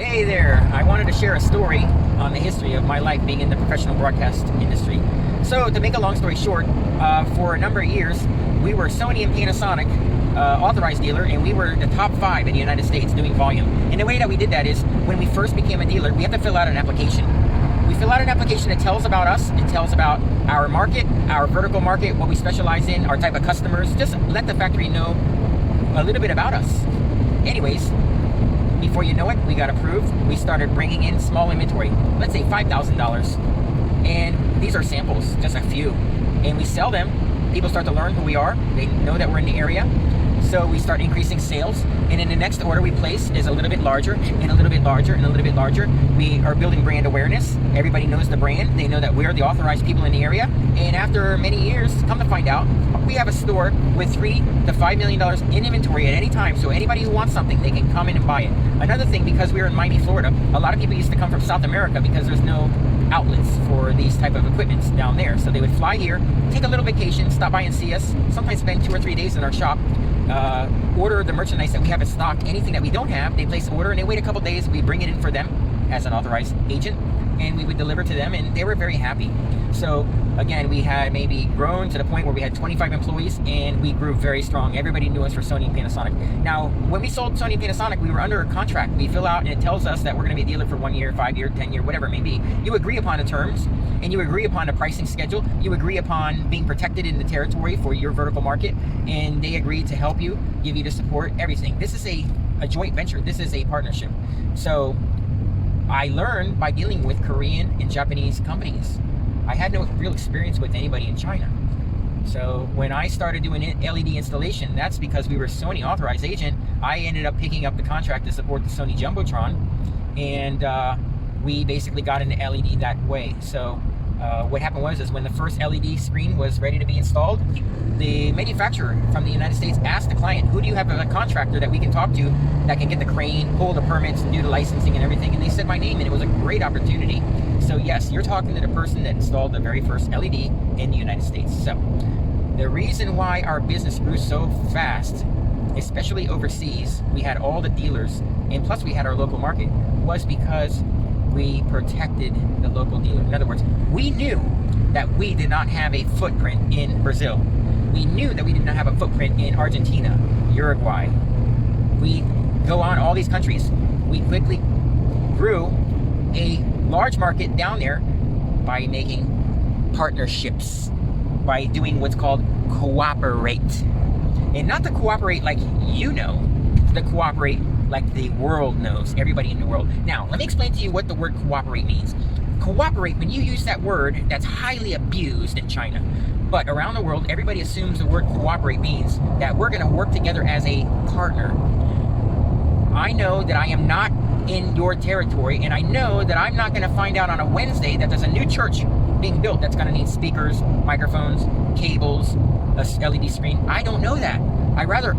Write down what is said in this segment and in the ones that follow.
Hey there, I wanted to share a story on the history of my life being in the professional broadcast industry. So, to make a long story short, for a number of years, we were Sony and Panasonic authorized dealer, and we were the top 5 in the United States doing volume. And the way that we did that is when we first became a dealer, we have to fill out an application. We fill out an application that tells about us, it tells about our market, our vertical market, what we specialize in, our type of customers. Just let the factory know a little bit about us. Anyways, before you know it, we got approved. We started bringing in small inventory, let's say $5,000. And these are samples, just a few. And we sell them. People start to learn who we are. They know that we're in the area. So we start increasing sales. And then the next order we place is a little bit larger, and a little bit larger, and a little bit larger. We are building brand awareness. Everybody knows the brand. They know that we're the authorized people in the area. And after many years, come to find out, we have a store with $3 to $5 million in inventory at any time. So anybody who wants something, they can come in and buy it. Another thing, because we're in Miami, Florida, a lot of people used to come from South America because there's no outlets for these type of equipments down there. So they would fly here, take a little vacation, stop by and see us, sometimes spend 2 or 3 days in our shop, order the merchandise that we have in stock. Anything that we don't have, they place an order and they wait a couple days. We bring it in for them as an authorized agent, and we would deliver to them, and they were very happy. So again, we had maybe grown to the point where we had 25 employees, and we grew very strong. Everybody knew us for Sony and Panasonic. Now, when we sold Sony and Panasonic, we were under a contract. We fill out and it tells us that we're going to be a dealer for 1 year, 5 year, 10 year, whatever it may be. You agree upon the terms, and you agree upon the pricing schedule. You agree upon being protected in the territory for your vertical market, and they agree to help you, give you the support, everything. This is a joint venture. This is a partnership. So I learned by dealing with Korean and Japanese companies. I had no real experience with anybody in China. So when I started doing LED installation, that's because we were Sony authorized agent. I ended up picking up the contract to support the Sony Jumbotron, and we basically got into LED that way. So what happened was when the first LED screen was ready to be installed, the manufacturer from the United States asked the client, who do you have a contractor that we can talk to that can get the crane, pull the permits, and do the licensing and everything? And they said my name, and it was a great opportunity. So yes, you're talking to the person that installed the very first LED in the United States. So the reason why our business grew so fast, especially overseas, we had all the dealers, and plus we had our local market, was because we protected the local dealer. In other words, we knew that we did not have a footprint in Brazil. We knew that we did not have a footprint in Argentina, Uruguay. We go on all these countries. We quickly grew a large market down there by making partnerships, by doing what's called cooperate. And not to cooperate like you know, to cooperate like the world knows, everybody in the world. Now, let me explain to you what the word cooperate means. Cooperate, when you use that word, that's highly abused in China. But around the world, everybody assumes the word cooperate means that we're going to work together as a partner. I know that I am not in your territory, and I know that I'm not going to find out on a Wednesday that there's a new church being built that's going to need speakers, microphones, cables, a LED screen. I don't know that. I rather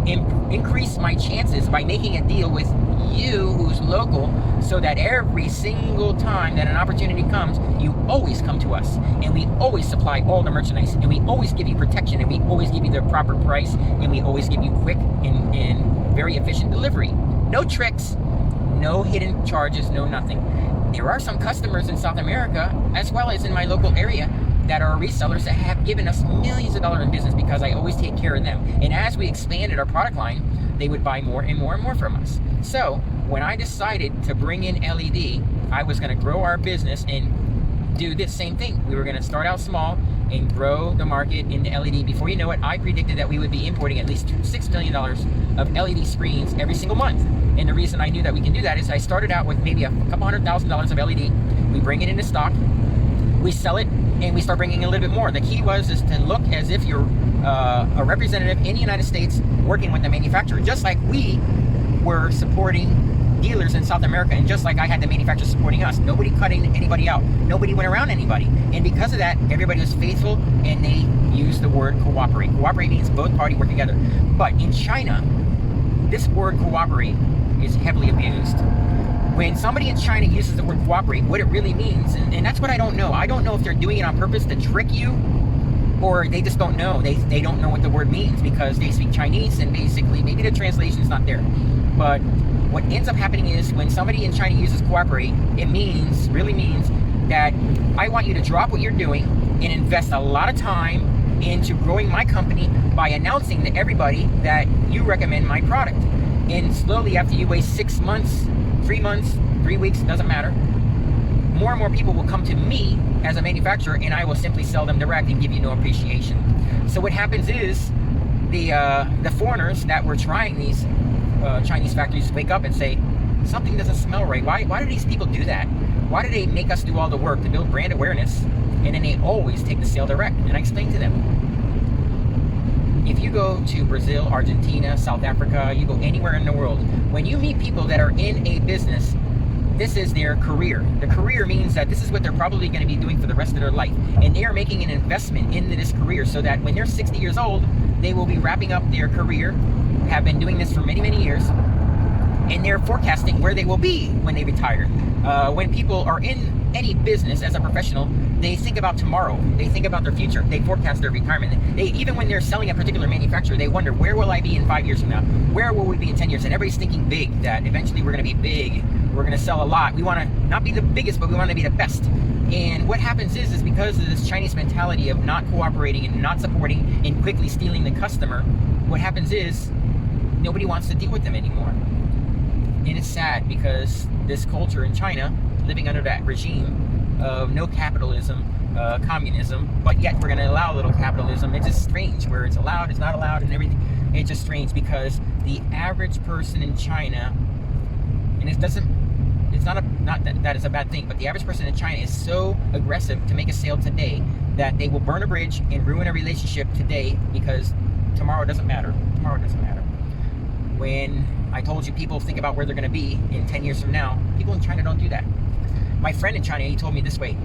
increase my chances by making a deal with you who's local, so that every single time that an opportunity comes, you always come to us, and we always supply all the merchandise, and we always give you protection, and we always give you the proper price, and we always give you quick and very efficient delivery. No tricks, no hidden charges, no nothing. There are some customers in South America, as well as in my local area, that are resellers that have given us millions of dollars in business because I always take care of them. And as we expanded our product line, they would buy more and more and more from us. So when I decided to bring in LED, I was going to grow our business and do this same thing. We were going to start out small and grow the market into LED. Before you know it, I predicted that we would be importing at least $6 million of LED screens every single month. And the reason I knew that we can do that is I started out with maybe a couple $100,000 of LED. We bring it into stock, we sell it, and we start bringing a little bit more. The key is to look as if you're a representative in the United States working with the manufacturer, just like we were supporting dealers in South America, and just like I had the manufacturer supporting us. Nobody cutting anybody out. Nobody went around anybody. And because of that, everybody was faithful, and they used the word cooperate. Cooperate means both parties work together. But in China, this word cooperate is heavily abused. When somebody in China uses the word cooperate, what it really means, and that's what I don't know. I don't know if they're doing it on purpose to trick you, or they just don't know. They don't know what the word means because they speak Chinese, and basically maybe the translation is not there. But What ends up happening is when somebody in China uses cooperate, it really means that I want you to drop what you're doing and invest a lot of time into growing my company by announcing to everybody that you recommend my product. And slowly, after you wait 6 months, 3 months, 3 weeks, doesn't matter, more and more people will come to me as a manufacturer, and I will simply sell them direct and give you no appreciation. So what happens is the foreigners that were trying these Chinese factories wake up and say, something doesn't smell right. Why do these people do that? Why do they make us do all the work to build brand awareness, and then they always take the sale direct? And I explain to them, if you go to Brazil, Argentina, South Africa, you go anywhere in the world, when you meet people that are in a business, this is their career. The career means that this is what they're probably going to be doing for the rest of their life. And they are making an investment into this career so that when they're 60 years old, they will be wrapping up their career, have been doing this for many, many years, and they're forecasting where they will be when they retire. When people are in any business as a professional, they think about tomorrow. They think about their future. They forecast their retirement. Even when they're selling a particular manufacturer, they wonder, where will I be in 5 years from now? Where will we be in 10 years? And everybody's thinking big, that eventually we're going to be big. We're going to sell a lot. We want to not be the biggest, but we want to be the best. And what happens is because of this Chinese mentality of not cooperating and not supporting and quickly stealing the customer, what happens is nobody wants to deal with them anymore. And it's sad because this culture in China, living under that regime of no capitalism, communism, but yet we're going to allow a little capitalism. It's just strange where it's allowed, it's not allowed, and everything. It's just strange because the average person in China, and it's not that is a bad thing, but the average person in China is so aggressive to make a sale today that they will burn a bridge and ruin a relationship today because tomorrow doesn't matter. Tomorrow doesn't matter. When I told you people think about where they're going to be in 10 years from now, people in China don't do that. My friend in China, he told me this way.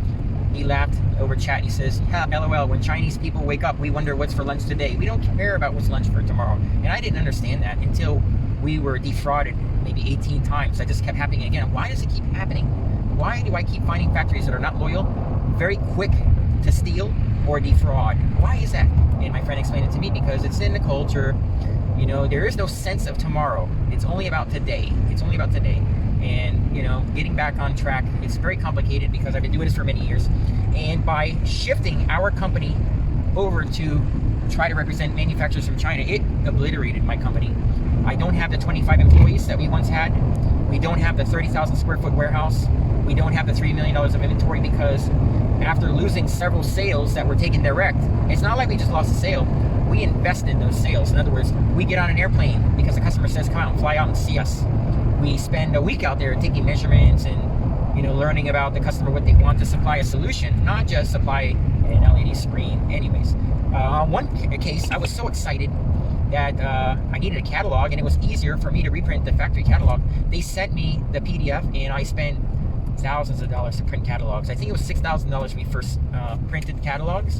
He laughed over chat. He says, LOL, when Chinese people wake up, we wonder what's for lunch today. We don't care about what's lunch for tomorrow. And I didn't understand that until we were defrauded maybe 18 times. That just kept happening again. Why does it keep happening? Why do I keep finding factories that are not loyal, very quick to steal or defraud? Why is that? And my friend explained it to me, because it's in the culture. You know, there is no sense of tomorrow. It's only about today. It's only about today. And, you know, getting back on track, it's very complicated because I've been doing this for many years. And by shifting our company over to try to represent manufacturers from China, it obliterated my company. I don't have the 25 employees that we once had. We don't have the 30,000 square foot warehouse. We don't have the $3 million of inventory, because after losing several sales that were taken direct, it's not like we just lost a sale. We invest in those sales. In other words, we get on an airplane because the customer says, come out and fly out and see us. We spend a week out there taking measurements and, you know, learning about the customer, what they want, to supply a solution, not just supply an LED screen. Anyways, on one case, I was so excited that I needed a catalog, and it was easier for me to reprint the factory catalog. They sent me the PDF, and I spent thousands of dollars to print catalogs. I think it was $6,000 when we first printed catalogs.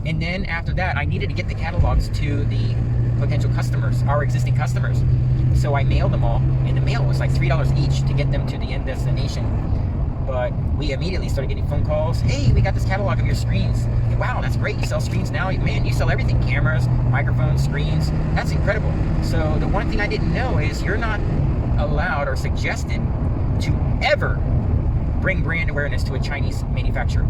And then after that, I needed to get the catalogs to the potential customers, our existing customers. So I mailed them all, and the mail was like $3 each to get them to the end destination. But we immediately started getting phone calls. Hey, we got this catalog of your screens. Hey, wow, that's great. You sell screens now? Man, you sell everything. Cameras, microphones, screens. That's incredible. So the one thing I didn't know is you're not allowed or suggested to ever bring brand awareness to a Chinese manufacturer.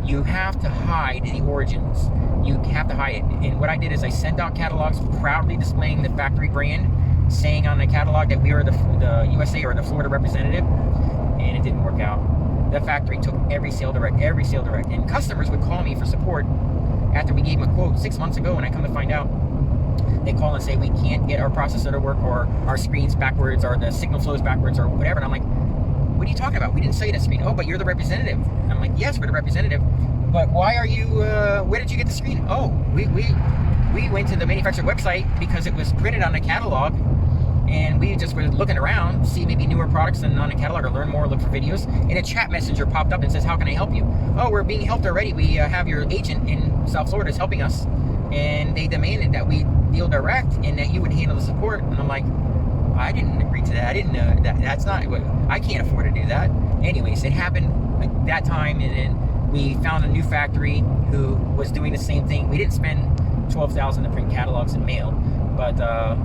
You have to hide the origins. You have to hide it. And what I did is I sent out catalogs proudly displaying the factory brand, saying on the catalog that we are the USA or the Florida representative, and it didn't work out. The factory took every sale direct. And customers would call me for support after we gave them a quote 6 months ago, and I come to find out, they call and say, we can't get our processor to work, or our screens backwards, or the signal flows backwards, or whatever. And I'm like, what are you talking about? We didn't sell you that screen. Oh, but you're the representative. I'm like, yes, we're the representative. But why are you, where did you get the screen? Oh, we went to the manufacturer website because it was printed on the catalog, and we just were looking around, see maybe newer products than on the catalog, or learn more, look for videos, and a chat messenger popped up and says, how can I help you? Oh, we're being helped already. We have your agent in South Florida is helping us, and they demanded that we deal direct and that you would handle the support. And I'm like, I didn't agree to that. I didn't know that. That's not what, I can't afford to do that. Anyways, it happened like that time, and then we found a new factory who was doing the same thing. We didn't spend $12,000 to print catalogs and mail, But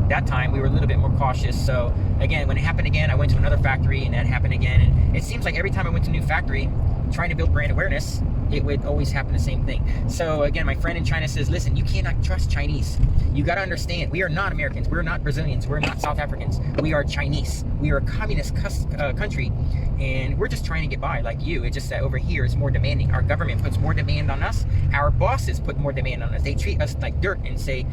that time we were a little bit more cautious. So again, when it happened again, I went to another factory and that happened again. And it seems like every time I went to a new factory, trying to build brand awareness, it would always happen the same thing. So again, my friend in China says, listen, you cannot trust Chinese. You got to understand, we are not Americans. We're not Brazilians. We're not South Africans. We are Chinese. We are a communist country, and we're just trying to get by like you. It's just that over here it's more demanding. Our government puts more demand on us. Our bosses put more demand on us. They treat us like dirt and say,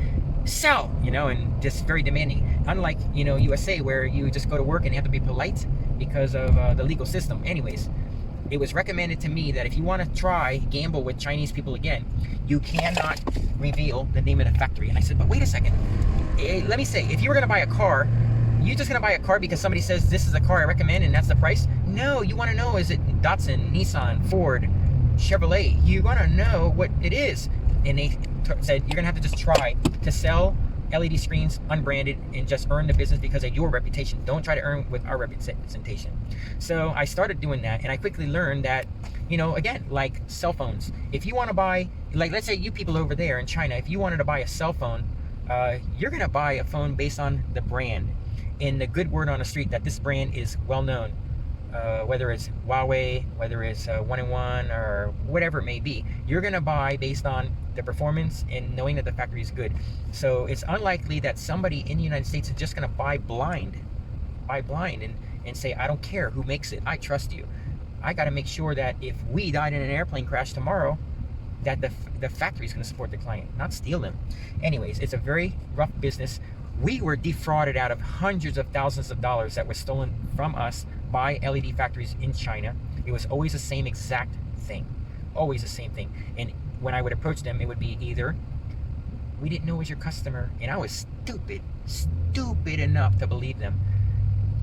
sell, and just very demanding. Unlike, USA, where you just go to work and you have to be polite because of the legal system. Anyways, it was recommended to me that if you want to try gamble with Chinese people again, you cannot reveal the name of the factory. And I said, but wait a second. Let me say, if you were going to buy a car, you're just going to buy a car because somebody says this is the car I recommend and that's the price? No, you want to know, is it Datsun, Nissan, Ford, Chevrolet? You want to know what it is. And they said, you're going to have to just try to sell LED screens unbranded and just earn the business because of your reputation. Don't try to earn with our representation. So I started doing that, and I quickly learned that, again, like cell phones, if you want to buy, like let's say you people over there in China, if you wanted to buy a cell phone, you're going to buy a phone based on the brand and the good word on the street that this brand is well known. Whether it's Huawei, whether it's 1&1 or whatever it may be, you're going to buy based on the performance and knowing that the factory is good. So it's unlikely that somebody in the United States is just going to buy blind and say, I don't care who makes it, I trust you. I got to make sure that if we died in an airplane crash tomorrow, that the factory is going to support the client, not steal them. Anyways, it's a very rough business. We were defrauded out of hundreds of thousands of dollars that were stolen from us by LED factories in China. It was always the same exact thing. Always the same thing. And when I would approach them, it would be either, we didn't know it was your customer, and I was stupid enough to believe them.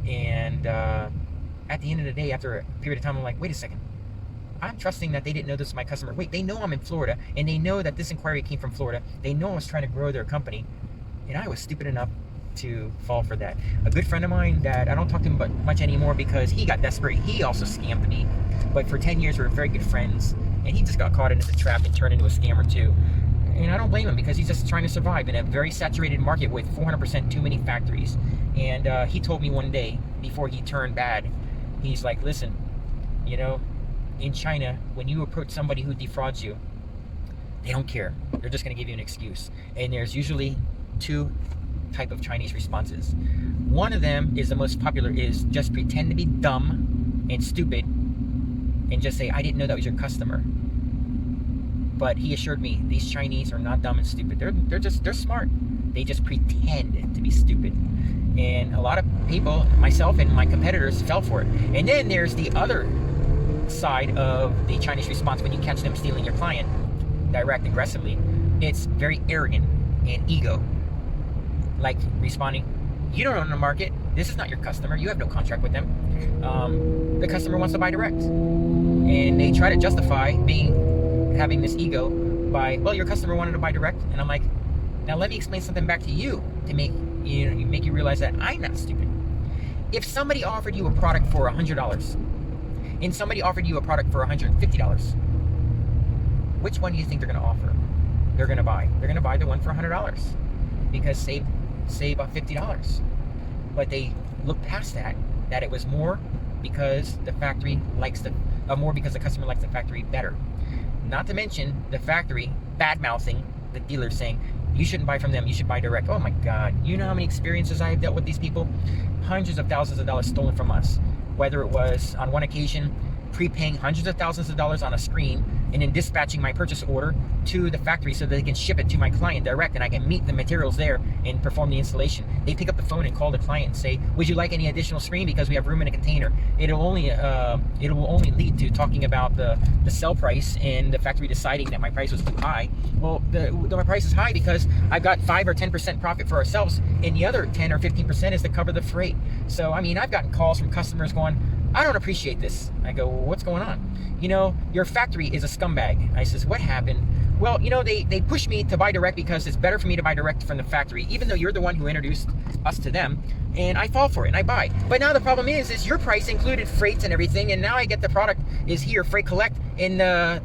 And at the end of the day, after a period of time, I'm like, wait a second. I'm trusting that they didn't know this was my customer. Wait, they know I'm in Florida, and they know that this inquiry came from Florida. They know I was trying to grow their company, and I was stupid enough to fall for that. A good friend of mine that I don't talk to him much anymore because he got desperate. He also scammed me. But for 10 years, we were very good friends, and he just got caught into the trap and turned into a scammer too. And I don't blame him because he's just trying to survive in a very saturated market with 400% too many factories. And he told me one day before he turned bad, he's like, listen, in China, when you approach somebody who defrauds you, they don't care. They're just going to give you an excuse. And there's usually two type of Chinese responses. One of them is the most popular, is just pretend to be dumb and stupid and just say, I didn't know that was your customer. But he assured me these Chinese are not dumb and stupid. They're smart. They just pretend to be stupid. And a lot of people, myself and my competitors, fell for it. And then there's the other side of the Chinese response when you catch them stealing your client direct aggressively. It's very arrogant and ego. Like responding, you don't own the market. This is not your customer. You have no contract with them. The customer wants to buy direct. And they try to justify having this ego by, well, your customer wanted to buy direct. And I'm like, now let me explain something back to you to make you realize that I'm not stupid. If somebody offered you a product for $100 and somebody offered you a product for $150, which one do you think they're going to offer? They're going to buy. They're going to buy the one for $100 because save about $50. But they look past that it was more because the factory likes more because the customer likes the factory better. Not to mention the factory bad-mouthing the dealer, saying, you shouldn't buy from them, you should buy direct. Oh my God, you know how many experiences I have dealt with these people? Hundreds of thousands of dollars stolen from us. Whether it was on one occasion prepaying hundreds of thousands of dollars on a screen and then dispatching my purchase order to the factory so that they can ship it to my client direct and I can meet the materials there and perform the installation. They pick up the phone and call the client and say, would you like any additional screen because we have room in a container? It will only lead to talking about the sell price and the factory deciding that my price was too high. Well, my price is high because I've got 5 or 10% profit for ourselves, and the other 10 or 15% is to cover the freight. So I mean, I've gotten calls from customers going, I don't appreciate this. I go, well, what's going on? Your factory is a scumbag. I says, what happened? Well, they push me to buy direct because it's better for me to buy direct from the factory, even though you're the one who introduced us to them. And I fall for it and I buy. But now the problem is your price included freights and everything, and now I get the product is here, freight collect, and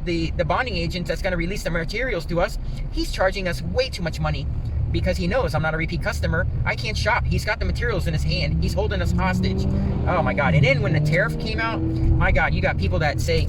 the bonding agent that's going to release the materials to us, he's charging us way too much money because he knows I'm not a repeat customer. I can't shop. He's got the materials in his hand. He's holding us hostage. Oh my God. And then when the tariff came out, my God, you got people that say,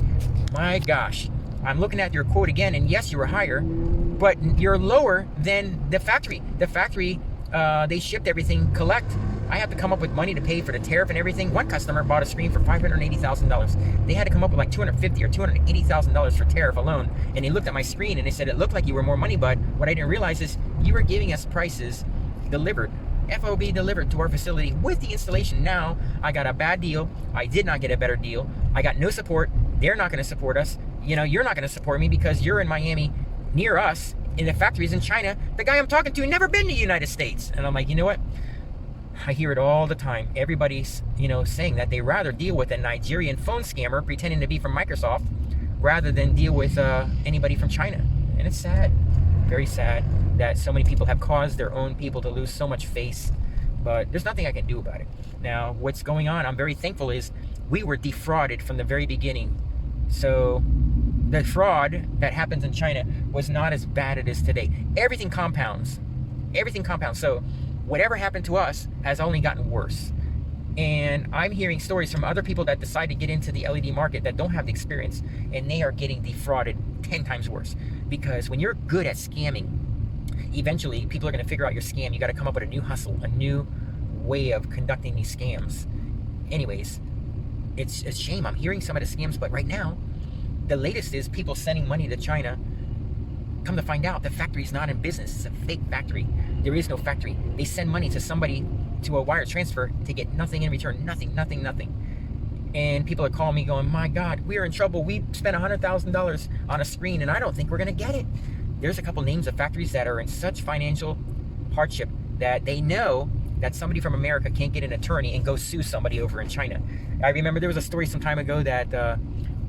my gosh, I'm looking at your quote again, and yes, you were higher, but you're lower than the factory. The factory, they shipped everything collect. I have to come up with money to pay for the tariff and everything. One customer bought a screen for $580,000. They had to come up with like $250,000 or $280,000 for tariff alone. And they looked at my screen and they said, it looked like you were more money, bud. What I didn't realize is you were giving us prices delivered, FOB delivered to our facility with the installation. Now I got a bad deal. I did not get a better deal. I got no support. They're not going to support us. You know, you're not going to support me because you're in Miami near us, in the factories in China. The guy I'm talking to never been to the United States. And I'm like, you know what? I hear it all the time. Everybody's, you know, saying that they rather deal with a Nigerian phone scammer pretending to be from Microsoft rather than deal with anybody from China. And it's sad, very sad, that so many people have caused their own people to lose so much face. But there's nothing I can do about it. Now, what's going on, I'm very thankful, is we were defrauded from the very beginning. So the fraud that happens in China was not as bad as it is today. Everything compounds. Everything compounds. So whatever happened to us has only gotten worse. And I'm hearing stories from other people that decide to get into the LED market that don't have the experience, and they are getting defrauded 10 times worse. Because when you're good at scamming, eventually people are going to figure out your scam. You got to come up with a new hustle, a new way of conducting these scams. Anyways, it's a shame. I'm hearing some of the scams, but right now, the latest is people sending money to China. Come to find out, the factory is not in business. It's a fake factory. There is no factory. They send money to somebody to a wire transfer to get nothing in return. Nothing, nothing, nothing. And people are calling me going, my God, we're in trouble. We spent $100,000 on a screen and I don't think we're going to get it. There's a couple names of factories that are in such financial hardship that they know that somebody from America can't get an attorney and go sue somebody over in China. I remember there was a story some time ago that,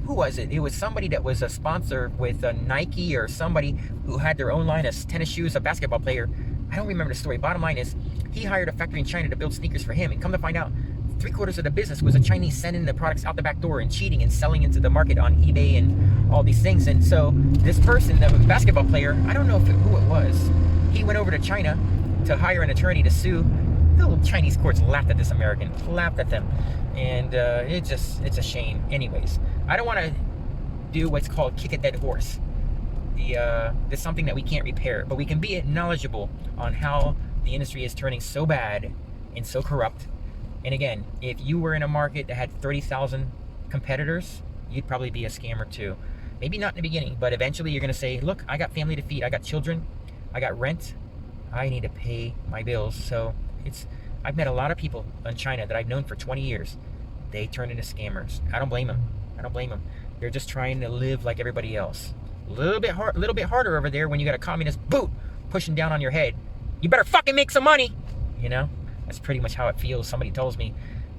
who was it? It was somebody that was a sponsor with Nike or somebody who had their own line of tennis shoes, a basketball player. I don't remember the story. Bottom line is, he hired a factory in China to build sneakers for him. And come to find out, 3/4 of the business was a Chinese sending the products out the back door and cheating and selling into the market on eBay and all these things. And so this person, the basketball player, I don't know who it was, he went over to China to hire an attorney to sue. The little Chinese courts laughed at this American, laughed at them. And it's a shame. Anyways, I don't want to do what's called kick a dead horse. There's something that we can't repair, but we can be knowledgeable on how the industry is turning so bad and so corrupt. And again, if you were in a market that had 30,000 competitors, you'd probably be a scammer too. Maybe not in the beginning, but eventually you're going to say, look, I got family to feed, I got children, I got rent, I need to pay my bills. So I've met a lot of people in China that I've known for 20 years. They turn into scammers. I don't blame them. I don't blame them. They're just trying to live like everybody else. A little bit harder over there when you got a communist boot pushing down on your head. You better fucking make some money. You know, that's pretty much how it feels. Somebody told me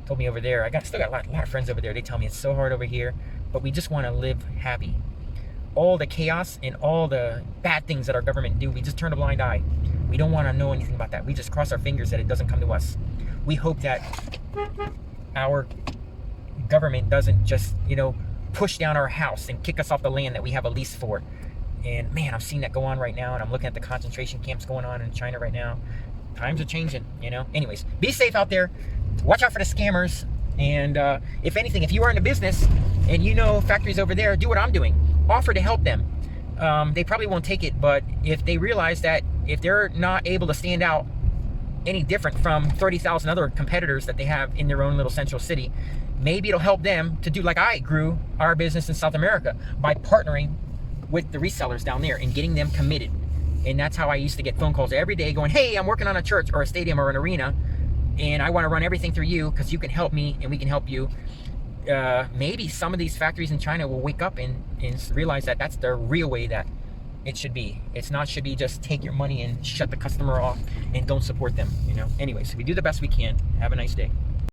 over there. Still got a lot of friends over there. They tell me it's so hard over here, but we just want to live happy. All the chaos and all the bad things that our government do, we just turn a blind eye. We don't want to know anything about that. We just cross our fingers that it doesn't come to us. We hope that our government doesn't just, push down our house and kick us off the land that we have a lease for. And man, I'm seeing that go on right now, and I'm looking at the concentration camps going on in China right now. Times are changing, Anyways, be safe out there. Watch out for the scammers. And if anything, if you are in the business and you know factories over there, do what I'm doing. Offer to help them. They probably won't take it, but if they realize that if they're not able to stand out any different from 30,000 other competitors that they have in their own little central city, maybe it'll help them to do like I grew our business in South America by partnering with the resellers down there and getting them committed. And that's how I used to get phone calls every day going, hey, I'm working on a church or a stadium or an arena, and I want to run everything through you because you can help me and we can help you. Maybe some of these factories in China will wake up and realize that that's the real way that it should be. Should be just take your money and shut the customer off and don't support them, Anyways, we do the best we can. Have a nice day.